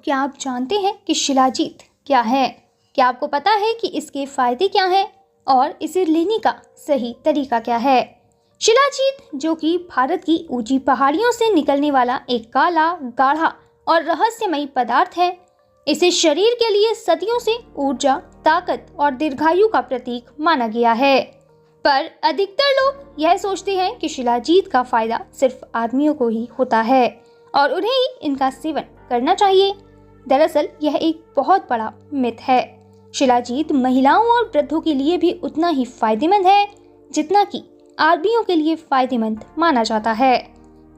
क्या आप जानते हैं कि शिलाजीत क्या है? क्या आपको पता है कि इसके फायदे क्या हैं और इसे लेने का सही तरीका क्या है? शिलाजीत, जो कि भारत की ऊंची पहाड़ियों से निकलने वाला एक काला, गाढ़ा और रहस्यमयी पदार्थ है। इसे शरीर के लिए सदियों से ऊर्जा, ताकत और दीर्घायु का प्रतीक माना गया है। पर अधिकतर लोग यह सोचते हैं कि शिलाजीत का फायदा सिर्फ आदमियों को ही होता है और उन्हें ही इनका सेवन करना चाहिए। दरअसल यह एक बहुत बड़ा मिथ है। शिलाजीत महिलाओं और वृद्धों के लिए भी उतना ही फायदेमंद है जितना कि आदमियों के लिए फायदेमंद माना जाता है।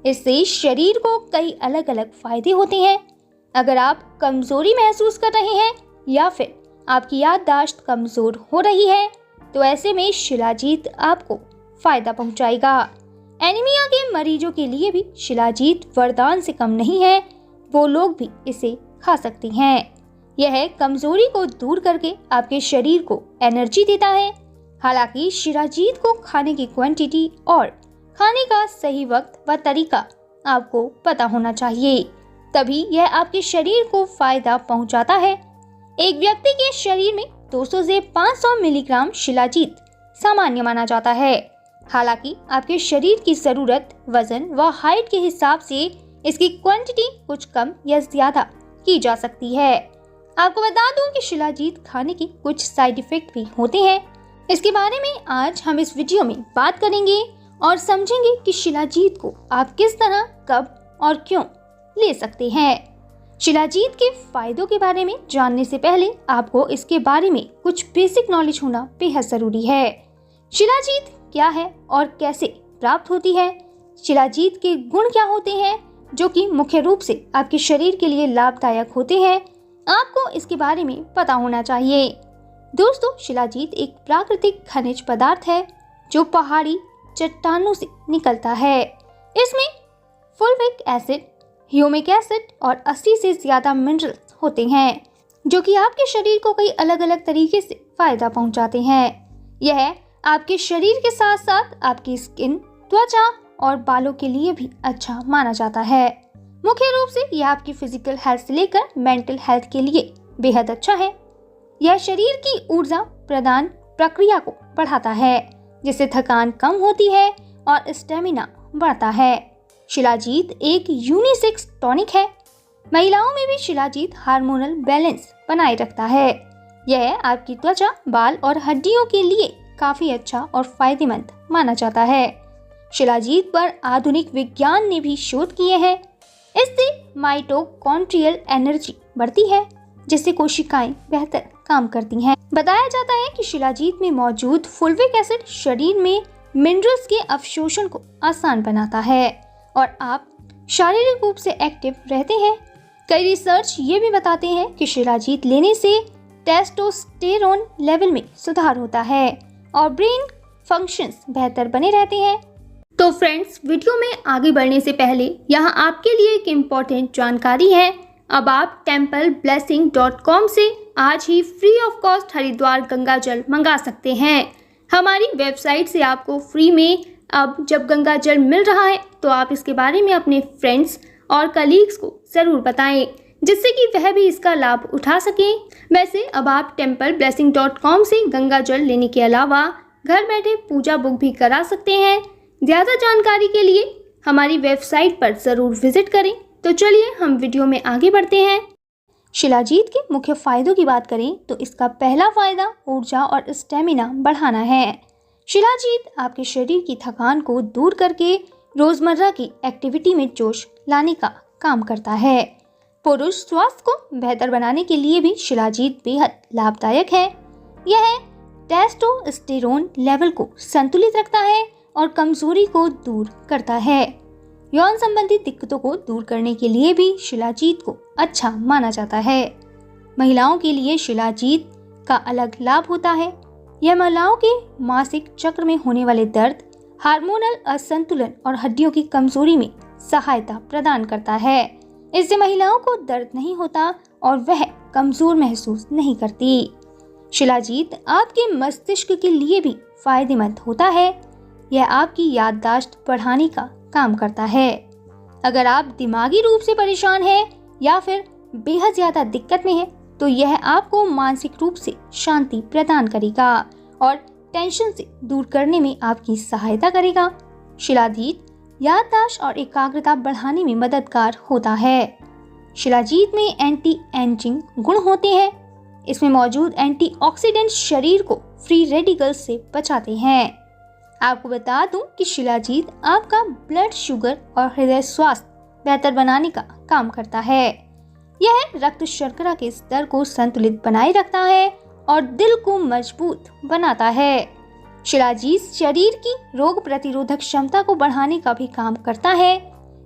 इससे शरीर को कई अलग अलग फायदे होते हैं। अगर आप कमजोरी महसूस कर रहे हैं या फिर आपकी याददाश्त कमजोर हो रही है, तो ऐसे में शिलाजीत आपको फायदा पहुंचाएगा। एनीमिया के मरीजों के लिए भी शिलाजीत वरदान से कम नहीं है। वो लोग भी इसे खा सकती हैं। यह कमजोरी को दूर करके आपके शरीर को एनर्जी देता है। हालांकि शिलाजीत को खाने की क्वांटिटी और खाने का सही वक्त व तरीका आपको पता होना चाहिए, तभी यह आपके शरीर को फायदा पहुंचाता है। एक व्यक्ति के शरीर में 200 से 500 मिलीग्राम शिलाजीत सामान्य माना जाता है। हालांकि आपके शरीर की जरूरत, वजन व हाइट के हिसाब से इसकी क्वांटिटी कुछ कम या ज्यादा की जा सकती है। आपको बता दूं कि शिलाजीत खाने के कुछ साइड इफेक्ट भी होते हैं। इसके बारे में आज हम इस वीडियो में बात करेंगे और समझेंगे कि शिलाजीत को आप किस तरह, कब और क्यों ले सकते हैं। शिलाजीत के फायदों के बारे में जानने से पहले आपको इसके बारे में कुछ बेसिक नॉलेज होना बेहद जरूरी है। शिलाजीत क्या है और कैसे प्राप्त होती है? शिलाजीत के गुण क्या होते हैं जो कि मुख्य रूप से आपके शरीर के लिए लाभदायक होते हैं? आपको इसके बारे में पता होना चाहिए। दोस्तों, शिलाजीत एक प्राकृतिक खनिज पदार्थ है जो पहाड़ी चट्टानों से निकलता है। इसमें फुल्विक एसिड, ह्यूमिक एसिड और 80 से ज्यादा मिनरल्स होते हैं जो कि आपके शरीर को कई अलग अलग तरीके से फायदा पहुंचाते हैं। यह आपके शरीर के साथ साथ आपकी स्किन, त्वचा और बालों के लिए भी अच्छा माना जाता है। मुख्य रूप से यह आपकी फिजिकल हेल्थ से लेकर मेंटल हेल्थ के लिए बेहद अच्छा है। यह शरीर की ऊर्जा प्रदान प्रक्रिया को बढ़ाता है, जिससे थकान कम होती है और स्टेमिना बढ़ता है। शिलाजीत एक यूनिसेक्स टॉनिक है। महिलाओं में भी शिलाजीत हार्मोनल बैलेंस बनाए रखता है। यह आपकी त्वचा, बाल और हड्डियों के लिए काफी अच्छा और फायदेमंद माना जाता है। शिलाजीत पर आधुनिक विज्ञान ने भी शोध किए हैं। इससे माइटोकॉन्ड्रियल एनर्जी बढ़ती है, जिससे कोशिकाएं बेहतर काम करती हैं। बताया जाता है कि शिलाजीत में मौजूद फुल्विक एसिड शरीर में मिनरल्स के अवशोषण को आसान बनाता है और आप शारीरिक रूप से एक्टिव रहते हैं। कई रिसर्च ये भी बताते हैं कि शिलाजीत लेने से टेस्टोस्टेरोन लेवल में सुधार होता है और ब्रेन फंक्शंस बेहतर बने रहते हैं। तो फ्रेंड्स, वीडियो में आगे बढ़ने से पहले यहाँ आपके लिए एक इम्पोर्टेंट जानकारी है। अब आप templeblessing.com से आज ही free of cost Haridwar Ganga जल मंगा सकते हैं। हमारी वेबसाइट से आपको फ्री में अब जब गंगा जल मिल रहा है तो आप इसके बारे में अपने फ्रेंड्स और कलीग्स को ज़रूर बताएं, जिससे कि वह भी इसका लाभ उठा सकें। वैसे अब आप templeblessing.com से गंगा जल लेने के अलावा घर बैठे पूजा बुक भी करा सकते हैं। ज़्यादा जानकारी के लिए हमारी वेबसाइट पर ज़रूर विजिट करें। तो चलिए हम वीडियो में आगे बढ़ते हैं। शिलाजीत के मुख्य फायदों की बात करें तो इसका पहला फायदा ऊर्जा और स्टेमिना बढ़ाना है। शिलाजीत आपके शरीर की थकान को दूर करके रोजमर्रा की एक्टिविटी में जोश लाने का काम करता है। पुरुष स्वास्थ्य को बेहतर बनाने के लिए भी शिलाजीत बेहद लाभदायक है। यह टेस्टोस्टेरोन लेवल को संतुलित रखता है और कमजोरी को दूर करता है। यौन संबंधी दिक्कतों को दूर करने के लिए भी शिलाजीत को अच्छा माना जाता है। महिलाओं के लिए शिलाजीत का अलग लाभ होता है। यह महिलाओं के मासिक चक्र में होने वाले दर्द, हार्मोनल असंतुलन और हड्डियों की कमजोरी में सहायता प्रदान करता है। इससे महिलाओं को दर्द नहीं होता और वह कमजोर महसूस नहीं करती। शिलाजीत आपके मस्तिष्क के लिए भी फायदेमंद होता है। यह आपकी याददाश्त बढ़ाने का काम करता है। अगर आप दिमागी रूप से परेशान हैं या फिर बेहद ज्यादा दिक्कत में है तो यह आपको मानसिक रूप से शांति प्रदान करेगा और टेंशन से दूर करने में आपकी सहायता करेगा। शिलाजीत याददाश्त और एकाग्रता बढ़ाने में मददगार होता है। शिलाजीत में एंटी एजिंग गुण होते हैं। इसमें मौजूद एंटीऑक्सीडेंट शरीर को फ्री रेडिकल्स से बचाते हैं। आपको बता दूं कि शिलाजीत आपका ब्लड शुगर और हृदय स्वास्थ्य बेहतर बनाने का काम करता है। यह रक्त शर्करा के स्तर को संतुलित बनाए रखता है और दिल को मजबूत बनाता है। शिलाजीत शरीर की रोग प्रतिरोधक क्षमता को बढ़ाने का भी काम करता है।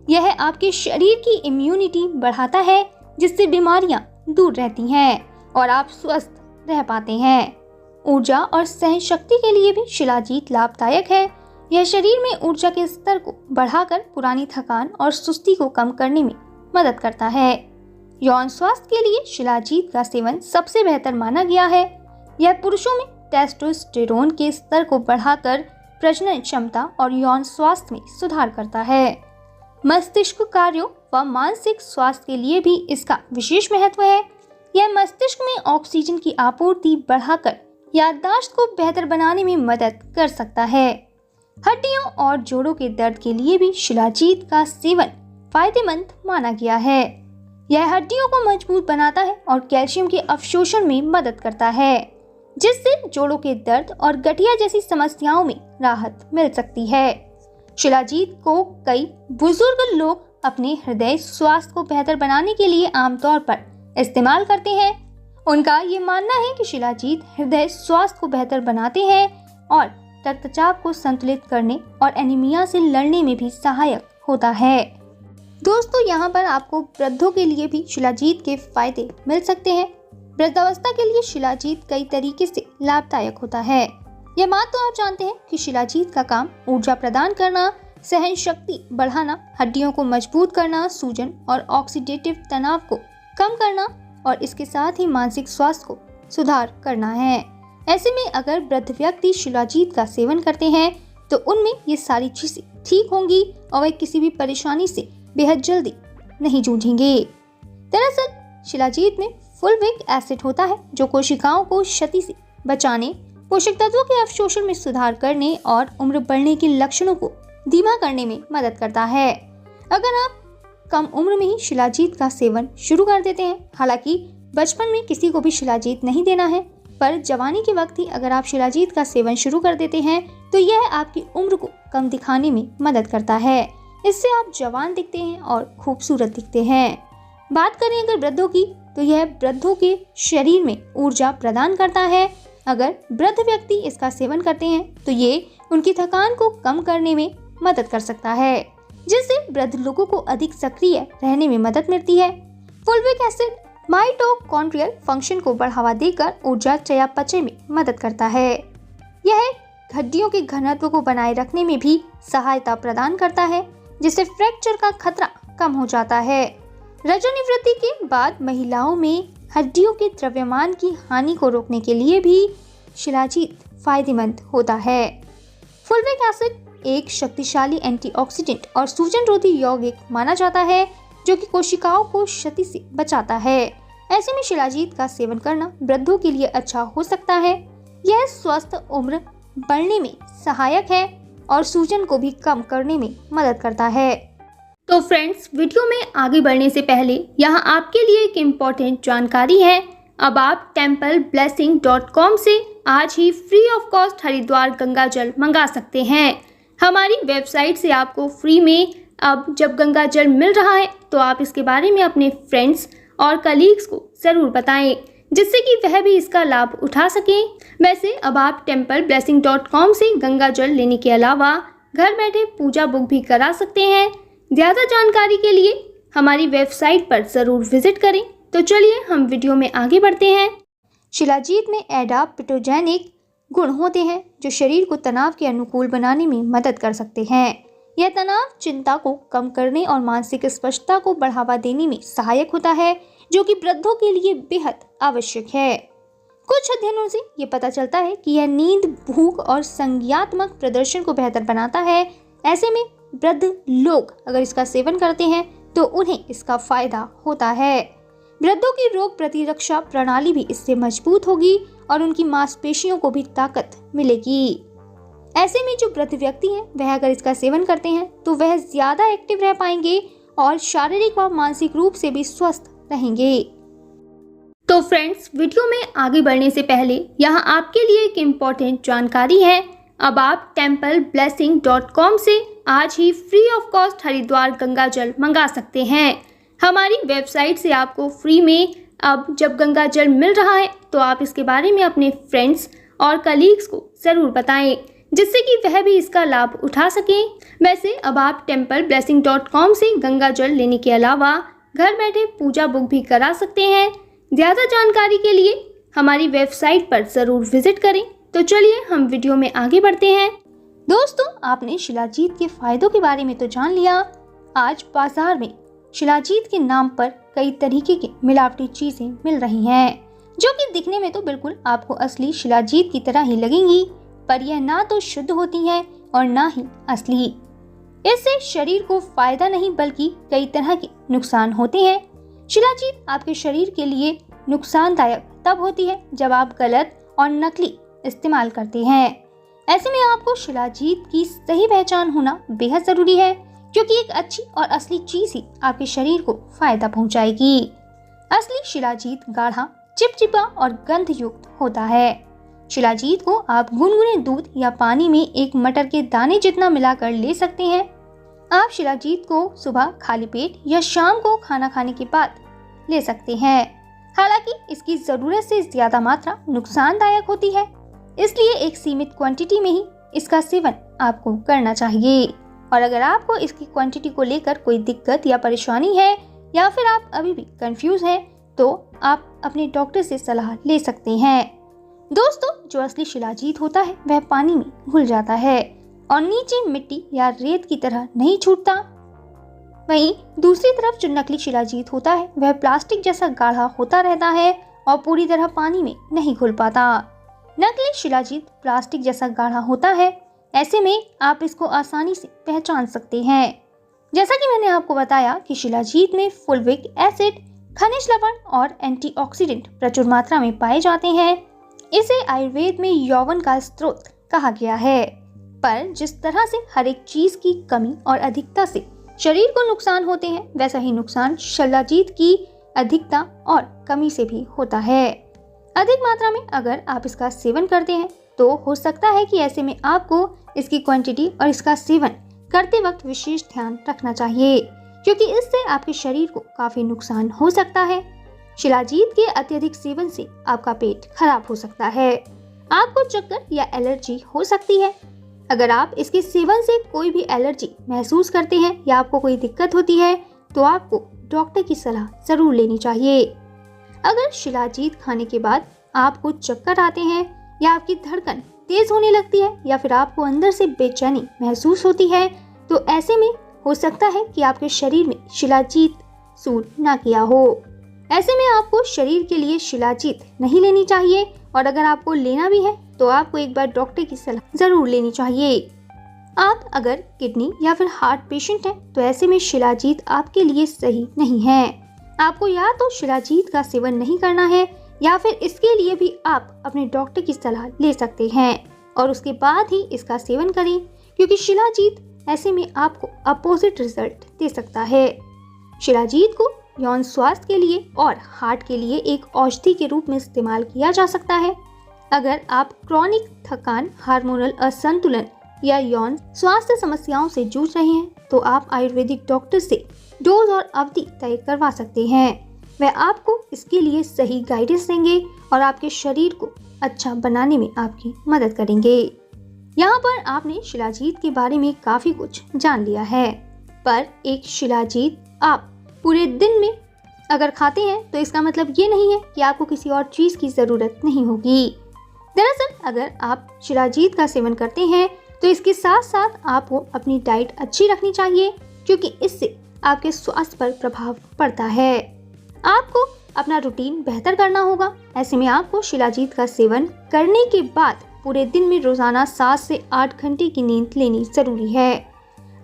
यह आपके शरीर की इम्यूनिटी बढ़ाता है जिससे बीमारियां दूर रहती हैं और आप स्वस्थ रह पाते हैं। ऊर्जा और सहन शक्ति के लिए भी शिलाजीत लाभदायक है। यह शरीर में ऊर्जा के स्तर को बढ़ाकर पुरानी थकान और सुस्ती को कम करने में मदद करता है। यौन स्वास्थ्य के लिए शिलाजीत का सेवन सबसे बेहतर माना गया है। यह पुरुषों में टेस्टोस्टेरोन के स्तर को बढ़ाकर प्रजनन क्षमता और यौन स्वास्थ्य में सुधार करता है। मस्तिष्क कार्यों व मानसिक स्वास्थ्य के लिए भी इसका विशेष महत्व है। यह मस्तिष्क में ऑक्सीजन की आपूर्ति बढ़ाकर याददाश्त को बेहतर बनाने में मदद कर सकता है। हड्डियों और जोड़ों के दर्द के लिए भी शिलाजीत का सेवन फायदेमंद माना गया है। यह हड्डियों को मजबूत बनाता है और कैल्शियम के अवशोषण में मदद करता है, जिससे जोड़ों के दर्द और गठिया जैसी समस्याओं में राहत मिल सकती है। शिलाजीत को कई बुजुर्ग लोग अपने हृदय स्वास्थ्य को बेहतर बनाने के लिए आमतौर पर इस्तेमाल करते हैं। उनका ये मानना है कि शिलाजीत हृदय स्वास्थ्य को बेहतर बनाते हैं और रक्तचाप को संतुलित करने और एनीमिया से लड़ने में भी सहायक होता है। दोस्तों, यहाँ पर आपको वृद्धों के लिए भी शिलाजीत के फायदे मिल सकते हैं। वृद्धावस्था के लिए शिलाजीत कई तरीके से लाभदायक होता है। यह बात तो आप जानते हैं कि शिलाजीत का काम ऊर्जा प्रदान करना, सहन शक्ति बढ़ाना, हड्डियों को मजबूत करना, सूजन और ऑक्सीडेटिव तनाव को कम करना और इसके साथ ही मानसिक स्वास्थ्य को सुधार करना है। ऐसे में अगर वृद्ध व्यक्ति शिलाजीत का सेवन करते हैं तो उनमें ये सारी चीजें ठीक होंगी और वे किसी भी परेशानी से बेहद जल्दी नहीं जूझेंगे। दरअसल शिलाजीत में फुलविक एसिड होता है जो कोशिकाओं को क्षति से बचाने, पोषक तत्वों के अवशोषण में सुधार करने और उम्र बढ़ने के लक्षणों को धीमा करने में मदद करता है। अगर आप कम उम्र में ही शिलाजीत का सेवन शुरू कर देते हैं, हालांकि बचपन में किसी को भी शिलाजीत नहीं देना है, पर जवानी के वक्त ही अगर आप शिलाजीत का सेवन शुरू कर देते हैं तो यह आपकी उम्र को कम दिखाने में मदद करता है। इससे आप जवान दिखते हैं और खूबसूरत दिखते हैं। बात करें अगर वृद्धों की तो यह वृद्धों के शरीर में ऊर्जा प्रदान करता है। अगर वृद्ध व्यक्ति इसका सेवन करते हैं तो ये उनकी थकान को कम करने में मदद कर सकता है, जिससे वृद्ध लोगों को अधिक सक्रिय रहने में मदद मिलती है। फुलविक एसिड माइटोकॉन्ड्रियल फंक्शन को बढ़ावा देकर ऊर्जा चयापचय में मदद करता है। यह हड्डियों के घनत्व को बनाए रखने में भी सहायता प्रदान करता है, जिससे फ्रैक्चर का खतरा कम हो जाता है। रजोनिवृत्ति के बाद महिलाओं में हड्डियों के द्रव्यमान की हानि को रोकने के लिए भी शिलाजीत फायदेमंद होता है। फुलविक एसिड एक शक्तिशाली एंटीऑक्सीडेंट और सूजन रोधी यौगिक माना जाता है जो कि कोशिकाओं को क्षति से बचाता है। ऐसे में शिलाजीत का सेवन करना वृद्धों के लिए अच्छा हो सकता है। यह स्वस्थ उम्र बढ़ने में सहायक है और सूजन को भी कम करने में मदद करता है। तो फ्रेंड्स, वीडियो में आगे बढ़ने से पहले यहाँ आपके लिए एक इम्पोर्टेंट जानकारी है। अब आप templeblessing.com से आज ही free of cost Haridwar Ganga जल मंगा सकते हैं। हमारी वेबसाइट से आपको फ्री में अब जब गंगा जल मिल रहा है तो आप इसके बारे में अपने फ्रेंड्स और कलीग्स को ज़रूर बताएं, जिससे कि वह भी इसका लाभ उठा सकें। वैसे अब आप templeblessing.com से गंगा जल लेने के अलावा घर बैठे पूजा बुक भी करा सकते हैं। ज़्यादा जानकारी के लिए हमारी वेबसाइट पर ज़रूर विजिट करें। तो चलिए हम वीडियो में आगे बढ़ते हैं। शिलाजीत में एडाप्टोजेनिक गुण होते हैं जो शरीर को तनाव के अनुकूल बनाने में मदद कर सकते हैं। यह तनाव चिंता को कम करने और मानसिक स्पष्टता को बढ़ावा देने में सहायक होता है, जो कि वृद्धों के लिए बेहद आवश्यक है। कुछ अध्ययनों से ये पता चलता है कि यह नींद, भूख और संज्ञात्मक प्रदर्शन को बेहतर बनाता है। ऐसे में वृद्ध लोग अगर इसका सेवन करते हैं तो उन्हें इसका फायदा होता है। वृद्धों की रोग प्रतिरक्षा प्रणाली भी इससे मजबूत होगी और उनकी मांसपेशियों को भी ताकत मिलेगी। ऐसे में जो वृद्ध व्यक्ति हैं वह अगर इसका सेवन करते हैं तो वह ज्यादा एक्टिव रह पाएंगे और शारीरिक व मानसिक रूप से भी स्वस्थ रहेंगे। तो फ्रेंड्स, वीडियो में आगे बढ़ने से पहले यहाँ आपके लिए एक इम्पोर्टेंट जानकारी है। अब आप templeblessing.com से आज ही free of cost Haridwar Ganga जल मंगा सकते हैं। हमारी वेबसाइट से आपको फ्री में अब जब गंगा जल मिल रहा है तो आप इसके बारे में अपने फ्रेंड्स और कलीग्स को ज़रूर बताएं, जिससे कि वह भी इसका लाभ उठा सकें। वैसे अब आप templeblessing.com से गंगा जल लेने के अलावा घर बैठे पूजा बुक भी करा सकते हैं। ज़्यादा जानकारी के लिए हमारी वेबसाइट पर ज़रूर विजिट करें। तो चलिए हम वीडियो में आगे बढ़ते हैं। दोस्तों, आपने शिलाजीत के फायदों के बारे में तो जान लिया। आज बाजार में शिलाजीत के नाम पर कई तरीके की मिलावटी चीजें मिल रही हैं, जो कि दिखने में तो बिल्कुल आपको असली शिलाजीत की तरह ही लगेंगी, पर यह ना तो शुद्ध होती है और ना ही असली। इससे शरीर को फायदा नहीं बल्कि कई तरह के नुकसान होते हैं। शिलाजीत आपके शरीर के लिए नुकसानदायक तब होती है जब आप गलत और नकली इस्तेमाल करते हैं। ऐसे में आपको शिलाजीत की सही पहचान होना बेहद जरूरी है, क्योंकि एक अच्छी और असली चीज ही आपके शरीर को फायदा पहुंचाएगी। असली शिलाजीत गाढ़ा, चिपचिपा और गंध युक्त होता है। शिलाजीत को आप गुनगुने दूध या पानी में एक मटर के दाने जितना मिलाकर ले सकते हैं। आप शिलाजीत को सुबह खाली पेट या शाम को खाना खाने के बाद ले सकते हैं। हालांकि इसकी जरूरत से ज्यादा मात्रा नुकसानदायक होती है, इसलिए एक सीमित क्वांटिटी में ही इसका सेवन आपको करना चाहिए। और अगर आपको इसकी क्वांटिटी को लेकर कोई दिक्कत या परेशानी है या फिर आप अभी भी कंफ्यूज हैं, तो आप अपने डॉक्टर से सलाह ले सकते हैं। दोस्तों, जो असली शिलाजीत होता है वह पानी में घुल जाता है और नीचे मिट्टी या रेत की तरह नहीं छूटता। वहीं दूसरी तरफ जो नकली शिलाजीत होता है वह प्लास्टिक जैसा गाढ़ा होता रहता है और पूरी तरह पानी में नहीं घुल पाता। नकली शिलाजीत प्लास्टिक जैसा गाढ़ा होता है, ऐसे में आप इसको आसानी से पहचान सकते हैं। जैसा कि मैंने आपको बताया कि शिलाजीत में फुलविक एसिड, खनिज लवण और एंटीऑक्सीडेंट प्रचुर मात्रा में पाए जाते हैं। इसे आयुर्वेद में यौवन का स्रोत कहा गया है। पर जिस तरह से हर एक चीज की कमी और अधिकता से शरीर को नुकसान होते हैं, वैसा ही नुकसान शिलाजीत की अधिकता और कमी से भी होता है। अधिक मात्रा में अगर आप इसका सेवन करते हैं तो हो सकता है कि ऐसे में आपको इसकी क्वांटिटी और इसका सेवन करते वक्त विशेष ध्यान रखना चाहिए, क्योंकि इससे आपके शरीर को काफी नुकसान हो सकता है। शिलाजीत के अत्यधिक सेवन से आपका पेट खराब हो सकता है, आपको चक्कर या एलर्जी हो सकती है। अगर आप इसके सेवन से कोई भी एलर्जी महसूस करते हैं या आपको कोई दिक्कत होती है तो आपको डॉक्टर की सलाह जरूर लेनी चाहिए। अगर शिलाजीत खाने के बाद आपको चक्कर आते हैं या आपकी धड़कन तेज होने लगती है या फिर आपको अंदर से बेचैनी महसूस होती है, तो ऐसे में हो सकता है कि आपके शरीर में शिलाजीत सूट ना किया हो। ऐसे में आपको शरीर के लिए शिलाजीत नहीं लेनी चाहिए, और अगर आपको लेना भी है तो आपको एक बार डॉक्टर की सलाह जरूर लेनी चाहिए। आप अगर किडनी या फिर हार्ट पेशेंट हैं तो ऐसे में शिलाजीत आपके लिए सही नहीं है। आपको या तो शिलाजीत का सेवन नहीं करना है या फिर इसके लिए भी आप अपने डॉक्टर की सलाह ले सकते हैं और उसके बाद ही इसका सेवन करें, क्योंकि शिलाजीत ऐसे में आपको अपोजिट रिजल्ट दे सकता है। शिलाजीत को यौन स्वास्थ्य के लिए और हार्ट के लिए एक औषधि के रूप में इस्तेमाल किया जा सकता है। अगर आप क्रॉनिक थकान, हार्मोनल असंतुलन या यौन स्वास्थ्य समस्याओं से जूझ रहे हैं तो आप आयुर्वेदिक डॉक्टर से डोज और अवधि तय करवा सकते हैं। वह आपको इसके लिए सही गाइडेंस देंगे और आपके शरीर को अच्छा बनाने में आपकी मदद करेंगे। यहाँ पर आपने शिलाजीत के बारे में काफी कुछ जान लिया है, पर एक शिलाजीत आप पूरे दिन में अगर खाते हैं तो इसका मतलब ये नहीं है कि आपको किसी और चीज की जरूरत नहीं होगी। दरअसल अगर आप शिलाजीत का सेवन करते हैं तो इसके साथ साथ आपको अपनी डाइट अच्छी रखनी चाहिए, क्योंकि इससे आपके स्वास्थ्य पर प्रभाव पड़ता है। आपको अपना रूटीन बेहतर करना होगा। ऐसे में आपको शिलाजीत का सेवन करने के बाद पूरे दिन में रोजाना 7 से 8 घंटे की नींद लेनी जरूरी है।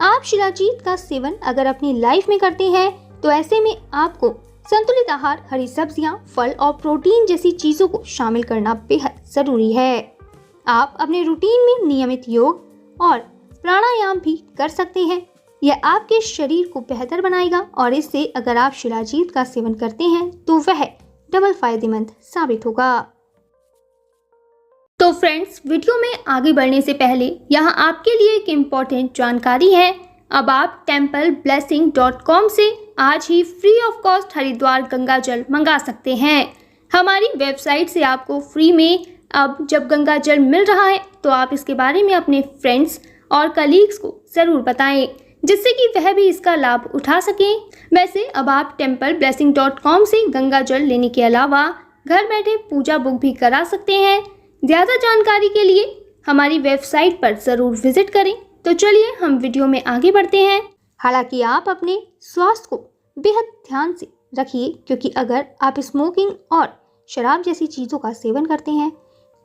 आप शिलाजीत का सेवन अगर अपनी लाइफ में करते हैं तो ऐसे में आपको संतुलित आहार, हरी सब्जियां, फल और प्रोटीन जैसी चीजों को शामिल करना बेहद जरूरी है। आप अपने रूटीन में नियमित योग और प्राणायाम भी कर सकते हैं। यह आपके शरीर को बेहतर बनाएगा और इससे अगर आप शिलाजीत का सेवन करते हैं तो वह डबल फायदेमंद साबित होगा। तो फ्रेंड्स, वीडियो में आगे बढ़ने से पहले यहाँ आपके लिए एक इम्पोर्टेंट जानकारी है। अब आप templeblessing.com से आज ही free of cost Haridwar Ganga जल मंगा सकते हैं। हमारी वेबसाइट से आपको फ्री में अब जब गंगा जल मिल रहा है तो आप इसके बारे में अपने फ्रेंड्स और कलीग्स को ज़रूर बताएं, जिससे कि वह भी इसका लाभ उठा सकें। वैसे अब आप templeblessing.com से गंगा जल लेने के अलावा घर बैठे पूजा बुक भी करा सकते हैं। ज़्यादा जानकारी के लिए हमारी वेबसाइट पर ज़रूर विजिट करें। तो चलिए हम वीडियो में आगे बढ़ते हैं। हालांकि आप अपने स्वास्थ्य को बेहद ध्यान से रखिए, क्योंकि अगर आप स्मोकिंग और शराब जैसी चीज़ों का सेवन करते हैं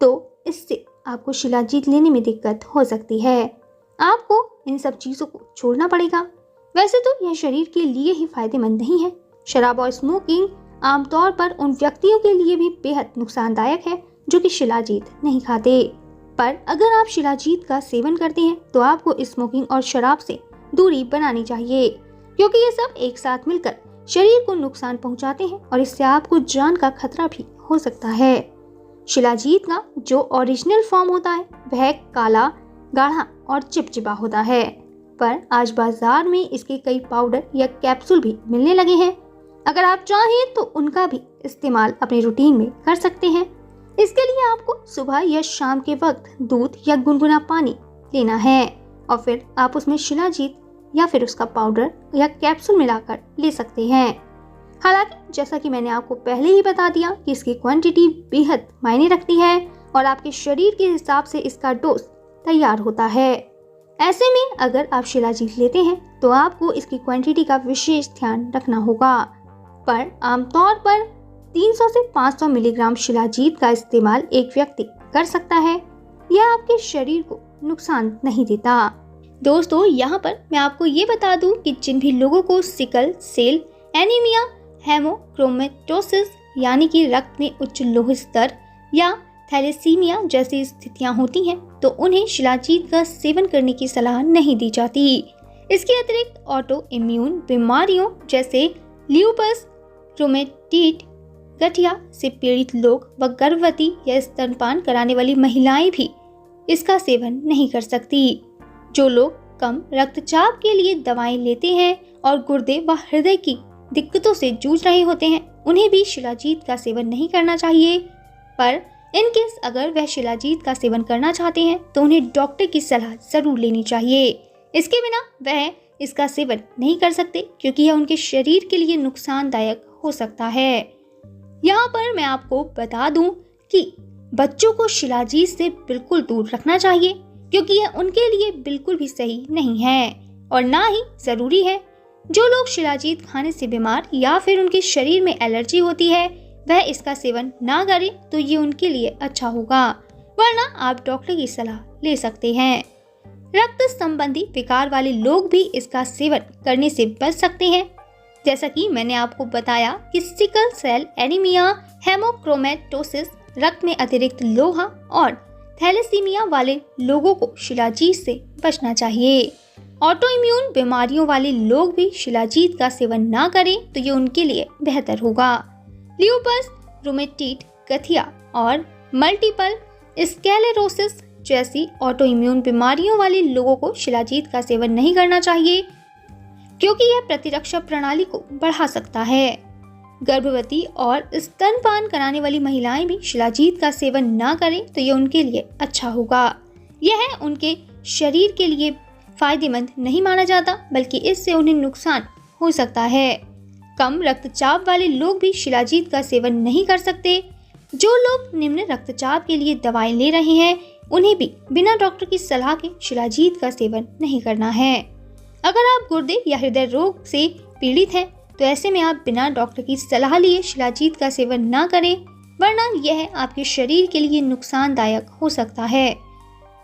तो इससे आपको शिलाजीत लेने में दिक्कत हो सकती है। आपको इन सब चीज़ों को छोड़ना पड़ेगा। वैसे तो यह शरीर के लिए ही फायदेमंद नहीं है। शराब और स्मोकिंग आमतौर पर उन व्यक्तियों के लिए भी बेहद नुकसानदायक है जो कि शिलाजीत नहीं खाते। पर अगर आप शिलाजीत का सेवन करते हैं तो आपको स्मोकिंग और शराब से दूरी बनानी चाहिए, क्योंकि ये सब एक साथ मिलकर शरीर को नुकसान पहुंचाते हैं और इससे आपको जान का खतरा भी हो सकता है। शिलाजीत का जो ओरिजिनल फॉर्म होता है वह काला, गाढ़ा और चिपचिपा होता है, पर आज बाजार में इसके कई पाउडर या कैप्सूल भी मिलने लगे हैं। अगर आप चाहें तो उनका भी इस्तेमाल अपने रूटीन में कर सकते हैं। इसके लिए आपको सुबह या शाम के वक्त दूध या गुनगुना पानी लेना है और फिर आप उसमें शिलाजीत या फिर उसका पाउडर या कैप्सूल मिलाकर ले सकते हैं। हालांकि जैसा कि मैंने आपको पहले ही बता दिया कि इसकी क्वांटिटी बेहद मायने रखती है और आपके शरीर के हिसाब से इसका डोज तैयार होता है। ऐसे में अगर आप शिलाजीत लेते हैं तो आपको इसकी क्वांटिटी का विशेष ध्यान रखना होगा। पर आमतौर पर 300 से 500 मिलीग्राम शिलाजीत का इस्तेमाल एक व्यक्ति कर सकता है। यह आपके शरीर को नुकसान नहीं देता। दोस्तों, यहाँ पर मैं आपको ये बता दूं कि जिन भी लोगों को सिकल सेल एनीमिया, हेमोक्रोमेटोसिस यानी कि रक्त में उच्च लोह स्तर या थैलेसीमिया जैसी स्थितियां होती हैं तो उन्हें शिलाजीत का सेवन करने की सलाह नहीं दी जाती। इसके अतिरिक्त ऑटो इम्यून बीमारियों जैसे ल्यूपस, रूमेटॉइड गठिया से पीड़ित लोग व गर्भवती या स्तनपान कराने वाली महिलाएं भी इसका सेवन नहीं कर सकती। जो लोग कम रक्तचाप के लिए दवाएं लेते हैं और गुर्दे व हृदय की दिक्कतों से जूझ रहे होते हैं उन्हें भी शिलाजीत का सेवन नहीं करना चाहिए। पर इन केस अगर वह शिलाजीत का सेवन करना चाहते हैं तो उन्हें डॉक्टर की सलाह जरूर लेनी चाहिए। इसके बिना वह इसका सेवन नहीं कर सकते, क्योंकि यह उनके शरीर के लिए नुकसानदायक हो सकता है। यहाँ पर मैं आपको बता दूं कि बच्चों को शिलाजीत से बिल्कुल दूर रखना चाहिए, क्योंकि यह उनके लिए बिल्कुल भी सही नहीं है और ना ही जरूरी है। जो लोग शिलाजीत खाने से बीमार या फिर उनके शरीर में एलर्जी होती है वह इसका सेवन ना करें तो ये उनके लिए अच्छा होगा, वरना आप डॉक्टर की सलाह ले सकते हैं। रक्त संबंधी विकार वाले लोग भी इसका सेवन करने से बच सकते हैं। जैसा कि मैंने आपको बताया कि सिकल सेल एनीमिया, हेमोक्रोमेटोसिस, रक्त में अतिरिक्त लोहा और थैलेसीमिया वाले लोगों को शिलाजीत से बचना चाहिए। ऑटो इम्यून बीमारियों वाले लोग भी शिलाजीत का सेवन ना करें तो ये उनके लिए बेहतर होगा। ल्यूपस, रूमेटॉइड गठिया और मल्टीपल स्क्लेरोसिस जैसी ऑटो इम्यून बीमारियों वाले लोगों को शिलाजीत का सेवन नहीं करना चाहिए, क्योंकि यह प्रतिरक्षा प्रणाली को बढ़ा सकता है। गर्भवती और स्तनपान कराने वाली महिलाएं भी शिलाजीत का सेवन ना करें तो यह उनके लिए अच्छा होगा। यह उनके शरीर के लिए फायदेमंद नहीं माना जाता, बल्कि इससे उन्हें नुकसान हो सकता है। कम रक्तचाप वाले लोग भी शिलाजीत का सेवन नहीं कर सकते। जो लोग निम्न रक्तचाप के लिए दवाएं ले रहे हैं उन्हें भी बिना डॉक्टर की सलाह के शिलाजीत का सेवन नहीं करना है। अगर आप गुर्दे या हृदय रोग से पीड़ित हैं तो ऐसे में आप बिना डॉक्टर की सलाह लिए शिलाजीत का सेवन ना करें, वरना यह आपके शरीर के लिए नुकसानदायक हो सकता है।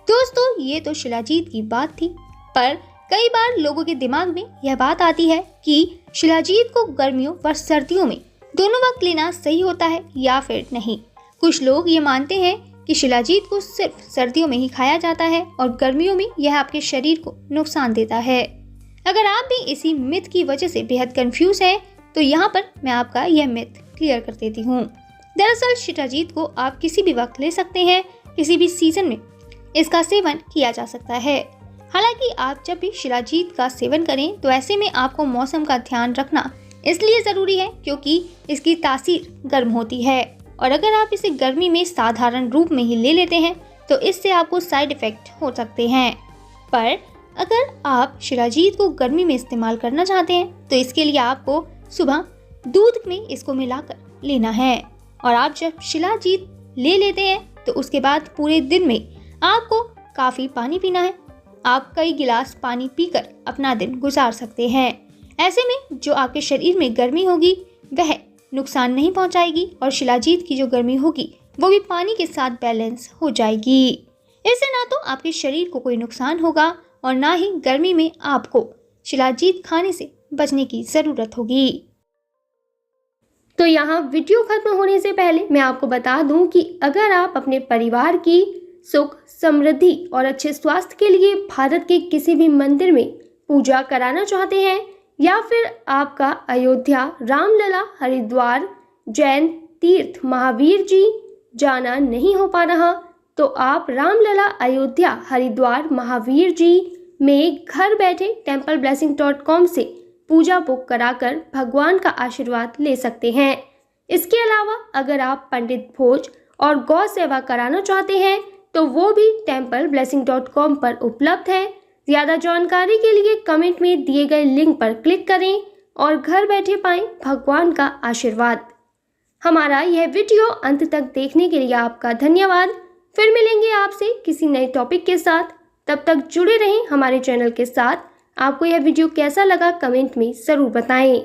दोस्तों, ये तो शिलाजीत की बात थी, पर कई बार लोगों के दिमाग में यह बात आती है कि शिलाजीत को गर्मियों व सर्दियों में दोनों वक्त लेना सही होता है या फिर नहीं। कुछ लोग ये मानते हैं कि शिलाजीत को सिर्फ सर्दियों में ही खाया जाता है और गर्मियों में यह आपके शरीर को नुकसान देता है। अगर आप भी इसी मिथ की वजह से बेहद कंफ्यूज हैं, तो यहाँ पर मैं आपका यह मिथ क्लियर कर देती हूँ। दरअसल शिलाजीत को आप किसी भी वक्त ले सकते हैं, किसी भी सीजन में इसका सेवन किया जा सकता है। हालांकि आप जब भी शिलाजीत का सेवन करें तो ऐसे में आपको मौसम का ध्यान रखना इसलिए ज़रूरी है क्योंकि इसकी तासीर गर्म होती है और अगर आप इसे गर्मी में साधारण रूप में ही ले लेते हैं तो इससे आपको साइड इफ़ेक्ट हो सकते हैं। पर अगर आप शिलाजीत को गर्मी में इस्तेमाल करना चाहते हैं तो इसके लिए आपको सुबह दूध में इसको मिलाकर लेना है और आप जब शिलाजीत ले लेते हैं तो उसके बाद पूरे दिन में आपको काफ़ी पानी पीना है। आप कई गिलास पानी पीकर अपना दिन गुजार सकते हैं। ऐसे में जो आपके शरीर में गर्मी होगी वह नुकसान नहीं पहुंचाएगी और शिलाजीत की जो गर्मी होगी वो भी पानी के साथ बैलेंस हो जाएगी। इससे ना तो आपके शरीर को कोई नुकसान होगा और ना ही गर्मी में आपको शिलाजीत खाने से बचने की ज़रूरत होगी। तो यहाँ वीडियो खत्म होने से पहले मैं आपको बता दूं कि अगर आप अपने परिवार की सुख, समृद्धि और अच्छे स्वास्थ्य के लिए भारत के किसी भी मंदिर में पूजा कराना चाहते हैं या फिर आपका अयोध्या, रामलला, हरिद्वार, जैन तीर्थ महावीर जी जाना नहीं हो पा रहा, तो आप रामलला, अयोध्या, हरिद्वार, महावीर जी में घर बैठे templeblessing.com से पूजा बुक कराकर भगवान का आशीर्वाद ले सकते हैं। इसके अलावा अगर आप पंडित भोज और गौ सेवा कराना चाहते हैं तो वो भी templeblessing.com पर उपलब्ध है। ज़्यादा जानकारी के लिए कमेंट में दिए गए लिंक पर क्लिक करें और घर बैठे पाएं भगवान का आशीर्वाद। हमारा यह वीडियो अंत तक देखने के लिए आपका धन्यवाद। फिर मिलेंगे आपसे किसी नए टॉपिक के साथ। तब तक जुड़े रहें हमारे चैनल के साथ। आपको यह वीडियो कैसा लगा कमेंट में ज़रूर बताएं।